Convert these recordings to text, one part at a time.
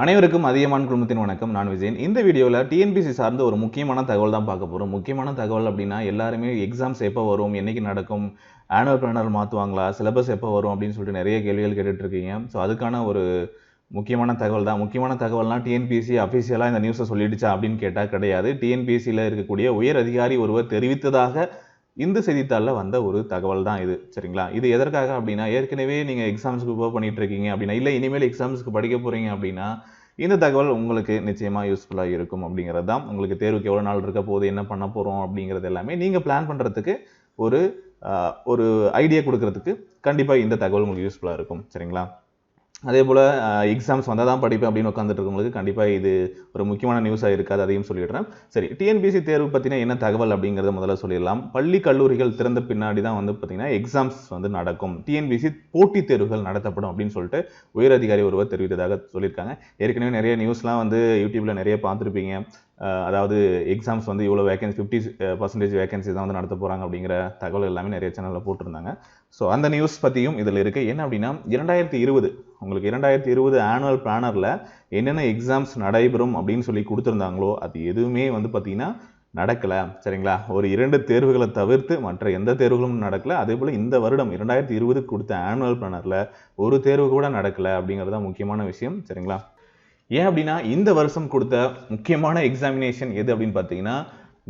அனைவருக்கும் அதியமான் குழுமத்தின் வணக்கம். நான் விஜயன். இந்த வீடியோவில் டிஎன்பிசி சார்ந்த ஒரு முக்கியமான தகவல் தான் பார்க்க போகிறோம். முக்கியமான தகவல் அப்படின்னா எல்லாருமே எக்ஸாம்ஸ் எப்போ வரும், என்னைக்கு நடக்கும், ஆனுவல் பிளானர் மாற்றுவாங்களா, சிலபஸ் எப்போ வரும் அப்படின்னு சொல்லிட்டு நிறைய கேள்விகள் கேட்டுட்ருக்கீங்க. ஸோ அதுக்கான ஒரு முக்கியமான தகவல் தான். முக்கியமான தகவல்னால் டிஎன்பிசி அஃபிஷியலாக இந்த நியூஸை சொல்லிடுச்சா அப்படின்னு கேட்டால் கிடையாது. டிஎன்பிசியில் இருக்கக்கூடிய உயர் அதிகாரி ஒருவர் தெரிவித்ததாக இந்த செய்தித்தாளில் வந்த ஒரு தகவல் தான் இது. சரிங்களா? இது எதற்காக அப்படின்னா, ஏற்கனவே நீங்கள் எக்ஸாம்ஸ்க்கு ப்ரிப்பேர் பண்ணிட்டு இருக்கீங்க அப்படின்னா, இல்லை இனிமேல் எக்ஸாம்ஸ்க்கு படிக்க போகிறீங்க அப்படின்னா இந்த தகவல் உங்களுக்கு நிச்சயமாக யூஸ்ஃபுல்லாக இருக்கும் அப்படிங்கிறது தான். உங்களுக்கு தேர்வுக்கு எவ்வளோ நாள் இருக்க போகுது, என்ன பண்ண போகிறோம் அப்படிங்கிறது எல்லாமே நீங்கள் பிளான் பண்ணுறதுக்கு ஒரு ஐடியா கொடுக்கறதுக்கு கண்டிப்பாக இந்த தகவல் உங்களுக்கு யூஸ்ஃபுல்லாக இருக்கும். சரிங்களா? அதே போல் எக்ஸாம்ஸ் வந்தால் தான் படிப்பேன் அப்படின்னு உட்காந்துட்டு இருக்கவங்களுக்கு கண்டிப்பாக இது ஒரு முக்கியமான நியூஸாக இருக்காது, அதையும் சொல்லிடுறேன். சரி, டிஎன்பிசி தேர்வு பற்றினா என்ன தகவல் அப்படிங்கிறத முதல்ல சொல்லிடலாம். பள்ளி கல்லூரிகள் திறந்த பின்னாடி தான் பார்த்தீங்கன்னா எக்ஸாம்ஸ் நடக்கும், டிஎன்பிசி போட்டித் தேர்வுகள் நடத்தப்படும் அப்படின்னு சொல்லிட்டு உயர் அதிகாரி ஒருவர் தெரிவித்ததாக சொல்லியிருக்காங்க. ஏற்கனவே நிறைய நியூஸ்லாம் யூடியூப்பில் நிறைய பார்த்துருப்பீங்க. அதாவது எக்ஸாம்ஸ் இவ்வளோ வேகன்சி 50% வேகன்சி தான் நடத்த போகிறாங்க அப்படிங்கிற தகவல் எல்லாமே நிறைய சேனலில் போட்டிருந்தாங்க. ஸோ அந்த நியூஸ் பற்றியும் இதில் இருக்குது. என்ன அப்படின்னா, 2020 உங்களுக்கு 2020 ஆனுவல் பிளானரில் என்னென்ன எக்ஸாம்ஸ் நடைபெறும் அப்படின்னு சொல்லி கொடுத்துருந்தாங்களோ அது எதுவுமே பார்த்தீங்கன்னா நடக்கலை. சரிங்களா? ஒரு 2 தேர்வுகளை தவிர்த்து மற்ற எந்த தேர்வுகளும் நடக்கலை. அதே போல் இந்த வருடம் 2020 கொடுத்த ஆனுவல் பிளானரில் ஒரு தேர்வு கூட நடக்கலை அப்படிங்கிறது தான் முக்கியமான விஷயம். சரிங்களா? ஏன் அப்படின்னா, இந்த வருஷம் கொடுத்த முக்கியமான எக்ஸாமினேஷன் எது அப்படின்னு பார்த்தீங்கன்னா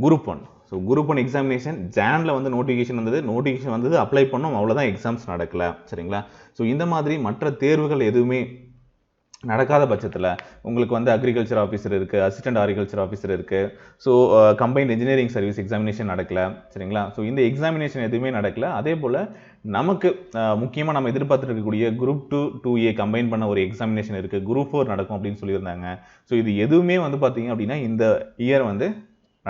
குரூப் 1. ஸோ குரூப் 1 எக்ஸாமினேஷன் ஜானில் நோட்டிஃபிகேஷன் நோட்டிஃபிகேஷன் அப்ளை பண்ணோம், அவ்வளோதான், எக்ஸாம்ஸ் நடக்கலை. சரிங்களா? ஸோ இந்த மாதிரி மற்ற தேர்வுகள் எதுவுமே நடக்காத பட்சத்தில் உங்களுக்கு அக்ரிகல்ச்சர் ஆஃபீஸர் இருக்குது, அசிஸ்டன்ட் ஆரிகல்ச்சர் ஆஃபீஸர் இருக்குது. So combined engineering service examination நடக்கலை. சரிங்களா? ஸோ இந்த எக்ஸாமினேஷன் எதுவுமே நடக்கலை. அதே போல் நமக்கு முக்கியமாக நம்ம எதிர்பார்த்துட்டு இருக்கக்கூடிய குரூப் 2 2A கம்பைன் பண்ண ஒரு எக்ஸாமினேஷன் இருக்குது, குரூப் 4 நடக்கும் அப்படின்னு சொல்லியிருந்தாங்க. ஸோ இது எதுவுமே பார்த்தீங்க அப்படின்னா இந்த இயர்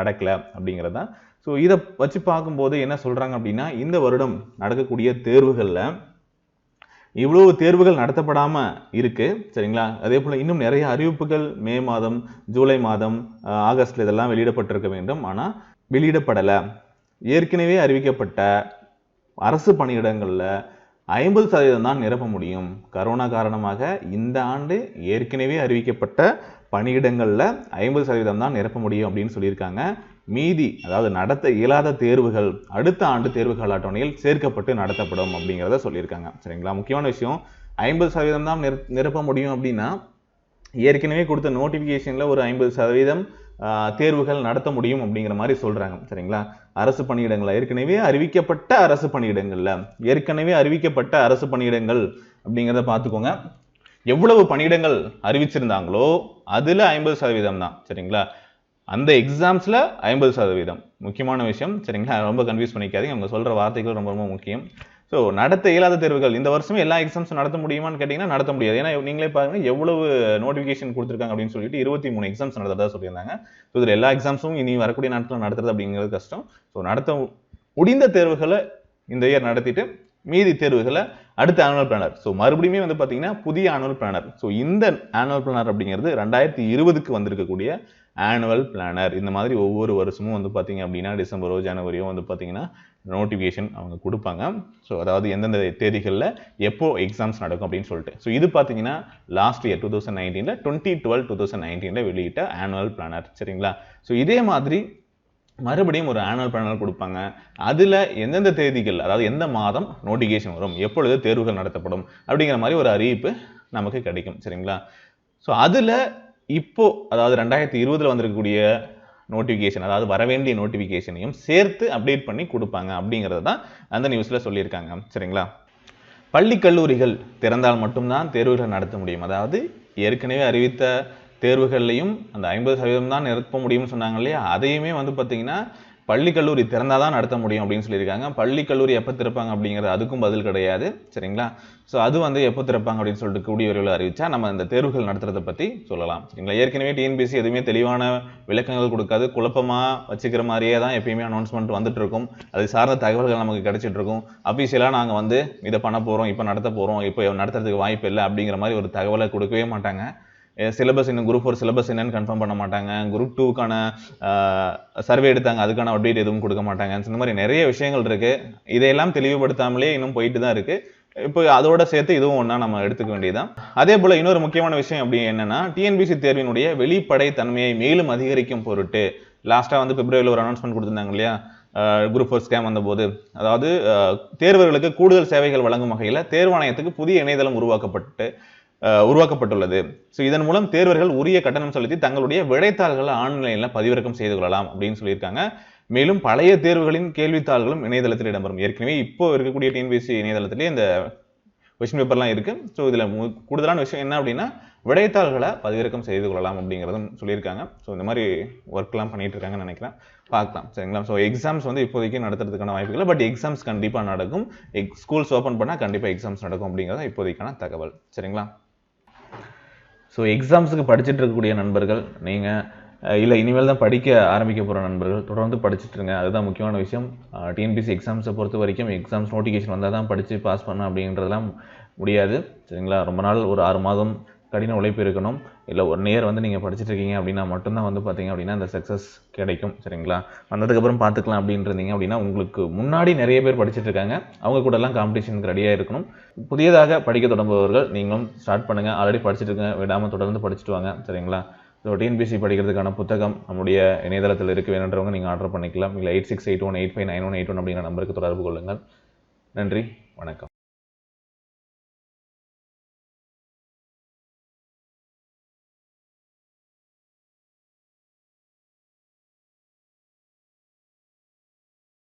நடக்கலை அப்படிங்கிறது தான். ஸோ இதை வச்சு பார்க்கும்போது என்ன சொல்கிறாங்க அப்படின்னா, இந்த வருடம் நடக்கக்கூடிய தேர்வுகளில் இவ்வளவு தேர்வுகள் நடத்தப்படாமல் இருக்குது. சரிங்களா? அதே போல் இன்னும் நிறைய அறிவிப்புகள் மே மாதம், ஜூலை மாதம், ஆகஸ்டில் இதெல்லாம் வெளியிடப்பட்டிருக்க வேண்டும். ஆனால் வெளியிடப்படலை. ஏற்கனவே அறிவிக்கப்பட்ட அரசு பணியிடங்களில் 50% தான் நிரப்ப முடியும். கரோனா காரணமாக இந்த ஆண்டு ஏற்கனவே அறிவிக்கப்பட்ட பணியிடங்களில் 50% தான் நிரப்ப முடியும் அப்படின்னு சொல்லியிருக்காங்க. மீதி, அதாவது நடத்த இயலாத தேர்வுகள் அடுத்த ஆண்டு தேர்வுகள் அட்டவணையில் சேர்க்கப்பட்டு நடத்தப்படும் அப்படிங்கிறத சொல்லியிருக்காங்க. சரிங்களா? முக்கியமான விஷயம், 50% தான் நிரப்ப முடியும் அப்படின்னா ஏற்கனவே கொடுத்த நோட்டிஃபிகேஷனில் ஒரு 50% தேர்வுகள் நடத்த முடியும் அப்படிங்கிற மாதிரி சொல்கிறாங்க. சரிங்களா? அரசு பணியிடங்கள் ஏற்கனவே அறிவிக்கப்பட்ட அரசு பணியிடங்கள் அப்படிங்கிறத பார்த்துக்கோங்க. எவ்வளவு பணியிடங்கள் அறிவிச்சிருந்தாங்களோ அதில் 50% தான். சரிங்களா? அந்த எக்ஸாம்ஸில் 50%. முக்கியமான விஷயம். சரிங்களா? ரொம்ப கன்ஃபியூஸ் பண்ணிக்காதீங்க. அவங்க சொல்கிற வார்த்தைகள் ரொம்ப ரொம்ப முக்கியம். ஸோ நடத்த இயலாத தேர்வுகள் இந்த வருஷமே எல்லா எக்ஸாம்ஸும் நடத்த முடியுமான்னு கேட்டிங்கன்னா நடத்த முடியாது. ஏன்னா நீங்களே பாருங்கள் எவ்வளவு நோட்டிஃபிகேஷன் கொடுத்துருக்காங்க அப்படின்னு சொல்லிட்டு 23 எக்ஸாம்ஸ் நடத்துறதா சொல்லியிருந்தாங்க. ஸோ இதில் எல்லா எக்ஸாம்ஸும் இனி வரக்கூடிய நாட்களில் நடத்துறது அப்படிங்கிறது கஷ்டம். ஸோ நடத்த முடிந்த தேர்வுகளை இந்த இயர் நடத்திட்டு மீதி தேர்வுகளை அடுத்த ஆனுவல் பிளானர். ஸோ மறுபடியுமே பார்த்தீங்கன்னா புதிய ஆனுவல் பிளானர். ஸோ இந்த ஆனுவல் பிளானர் அப்படிங்கிறது 2020க்கு வந்திருக்கக்கூடிய ஆனுவல் பிளானர். இந்த மாதிரி ஒவ்வொரு வருஷமும் பார்த்தீங்க அப்படின்னா டிசம்பரோ ஜனவரியோ பார்த்தீங்கன்னா நோட்டிஃபிகேஷன் அவங்க கொடுப்பாங்க. ஸோ அதாவது எந்தெந்த தேதிகளில் எப்போ எக்ஸாம்ஸ் நடக்கும் அப்படின்னு சொல்லிட்டு. ஸோ இது பார்த்தீங்கன்னா லாஸ்ட் இயர் 2019 2019 வெளியிட்ட ஆனுவல் பிளானர். சரிங்களா? ஸோ இதே மாதிரி மறுபடியும் ஒரு ஆனுவல் பிளானர் கொடுப்பாங்க. அதில் எந்தெந்த தேதிகள், அதாவது எந்த மாதம் நோட்டிஃபிகேஷன் வரும், எப்பொழுது தேர்வுகள் நடத்தப்படும் அப்படிங்கிற மாதிரி ஒரு அறிவிப்பு நமக்கு கிடைக்கும். சரிங்களா? ஸோ அதில் இப்போ அதாவது 2020 வந்திருக்கக்கூடிய நோட்டிஃபிகேஷன், அதாவது வரவேண்டிய நோட்டிஃபிகேஷனையும் சேர்த்து அப்டேட் பண்ணி கொடுப்பாங்க அப்படிங்கிறது தான் அந்த நியூஸில் சொல்லியிருக்காங்க. சரிங்களா? பள்ளி கல்லூரிகள் திறந்தால் மட்டும்தான் தேர்வுகள் நடத்த முடியும். அதாவது ஏற்கனவே அறிவித்த தேர்வுகள்லையும் அந்த 50% தான் நிரப்ப முடியும்னு சொன்னாங்க இல்லையா, அதையுமே பார்த்தீங்கன்னா பள்ளி கல்லூரி திறந்தால் தான் நடத்த முடியும் அப்படின்னு சொல்லியிருக்காங்க. பள்ளி கல்லூரி எப்போ திறப்பாங்க அப்படிங்கிறது அதுக்கும் பதில் கிடையாது. சரிங்களா? ஸோ அது எப்போ திறப்பாங்க அப்படின்னு சொல்லிட்டு கூடிய விரைவில் அறிவிச்சா நம்ம இந்த தேர்வுகள் நடத்துறதை பற்றி சொல்லலாம். சரிங்களா? ஏற்கனவே டிஎன்பிஎஸ்சி எதுவுமே தெளிவான விளக்கங்கள் கொடுக்காது, குழப்பமாக வச்சுக்கிற மாதிரியே தான் எப்பயுமே அனௌன்ஸ்மெண்ட் வந்துட்டு இருக்கும். அது சார்ந்த தகவல்கள் நமக்கு கிடைச்சிட்டு இருக்கும். அஃபீஷியலாக நாங்கள் இதை பண்ண போகிறோம், இப்போ நடத்த போகிறோம், இப்போ நடத்துறதுக்கு வாய்ப்பு இல்லை அப்படிங்கிற மாதிரி ஒரு தகவலை கொடுக்கவே மாட்டாங்க. சிலபஸ் இன்னும் குரூப் 4 சிலபஸ் என்னன்னு கன்ஃபார்ம் பண்ண மாட்டாங்க. குரூப் 2க்கான சர்வே எடுத்தாங்க, அதுக்கான அப்டேட் எதுவும் கொடுக்க மாட்டாங்க. இந்த மாதிரி நிறைய விஷயங்கள் இருக்குது. இதையெல்லாம் தெளிவுபடுத்தாமலே இன்னும் போயிட்டு தான் இருக்குது. இப்போ அதோட சேர்த்து இதுவும் ஒன்றா நம்ம எடுத்துக்க வேண்டியதுதான். அதே போல் இன்னொரு முக்கியமான விஷயம் அப்படி என்னன்னா, டிஎன்பிசி தேர்வினுடைய வெளிப்படை தன்மையை மேலும் அதிகரிக்கும் பொருட்டு லாஸ்ட்டாக வந்து பிப்ரவரியில் ஒரு அனௌன்ஸ்மெண்ட் கொடுத்துருந்தாங்க இல்லையா, குரூப் 4 ஸ்கேம் வந்தபோது, அதாவது தேர்வர்களுக்கு கூடுதல் சேவைகள் வழங்கும் வகையில் தேர்வாணையத்துக்கு புதிய இணையதளம் உருவாக்கப்பட்டுள்ளது. ஸோ இதன் மூலம் தேர்வர்கள் உரிய கட்டணம் செலுத்தி தங்களுடைய விடைத்தாள்களை ஆன்லைனில் பதிவிறக்கம் செய்து கொள்ளலாம் அப்படின்னு சொல்லியிருக்காங்க. மேலும் பழைய தேர்வுகளின் கேள்வித்தாள்களும் இணையதளத்தில் இடம்பெறும். ஏற்கனவே இப்போ இருக்கக்கூடிய டிஎன்பிஎஸ்சி இணையதளத்திலே இந்த கொஸ்டின் பேப்பர்லாம் இருக்கு. ஸோ இதில் கூடுதலான விஷயம் என்ன அப்படின்னா, விடைத்தாள்களை பதிவிறக்கம் செய்து கொள்ளலாம் அப்படிங்கிறதும் சொல்லியிருக்காங்க. ஸோ இந்த மாதிரி ஒர்க்லாம் பண்ணிட்டு இருக்காங்கன்னு நினைக்கிறேன். பார்க்கலாம் சரிங்களா. ஸோ எக்ஸாம்ஸ் வந்து இப்போதைக்கு நடத்துறதுக்கான வாய்ப்புகள் இல்லை, பட் எக்ஸாம்ஸ் கண்டிப்பாக நடக்கும். ஸ்கூல்ஸ் ஓப்பன் பண்ணால் கண்டிப்பாக எக்ஸாம்ஸ் நடக்கும் அப்படிங்கிறது இப்போதைக்கான தகவல் சரிங்களா. ஸோ எக்ஸாம்ஸுக்கு படிச்சுட்டு இருக்கக்கூடிய நண்பர்கள், நீங்கள் இல்லை இனிமேல் தான் படிக்க ஆரம்பிக்க போகிற நண்பர்கள் தொடர்ந்து படிச்சுட்டு இருங்க. அதுதான் முக்கியமான விஷயம். டிஎன்பிசி எக்ஸாம்ஸை பொறுத்த வரைக்கும் எக்ஸாம்ஸ் நோட்டிஃபிகேஷன் வந்தால் தான் படித்து பாஸ் பண்ண அப்படின்றதெல்லாம் முடியாது சரிங்களா. ரொம்ப நாள் ஒரு 6 மாதம் கடின உழைப்பு இருக்கணும். இல்லை 1 இயர் வந்து நீங்கள் படிச்சுட்டு இருக்கீங்க அப்படின்னா மட்டும்தான் வந்து பார்த்தீங்க அப்படின்னா அந்த சக்ஸஸ் கிடைக்கும் சரிங்களா. வந்ததுக்கப்புறம் பார்த்துக்கலாம் அப்படின்னு இருந்தீங்க அப்படின்னா, உங்களுக்கு முன்னாடி நிறைய பேர் படிச்சுட்டு இருக்காங்க, அவங்க கூட எல்லாம் காம்படிஷனுக்கு ரெடியாக இருக்கணும். புதியதாக படிக்க தொடங்குபவர்கள் நீங்களும் ஸ்டார்ட் பண்ணுங்கள். ஆல்ரெடி படிச்சுட்டு இருங்க, விடாமல் தொடர்ந்து படிச்சுட்டு வாங்க சரிங்களா. ஸோ டிஎன்பிசி படிக்கிறதுக்கான புத்தகம் நம்முடைய இணையதளத்தில் இருக்க வேணுன்றவங்க நீங்கள் ஆர்டர் பண்ணிக்கலாம். இல்லை 8681859181 அப்படிங்கிற நம்பருக்கு தொடர்பு கொள்ளுங்கள். நன்றி, வணக்கம்.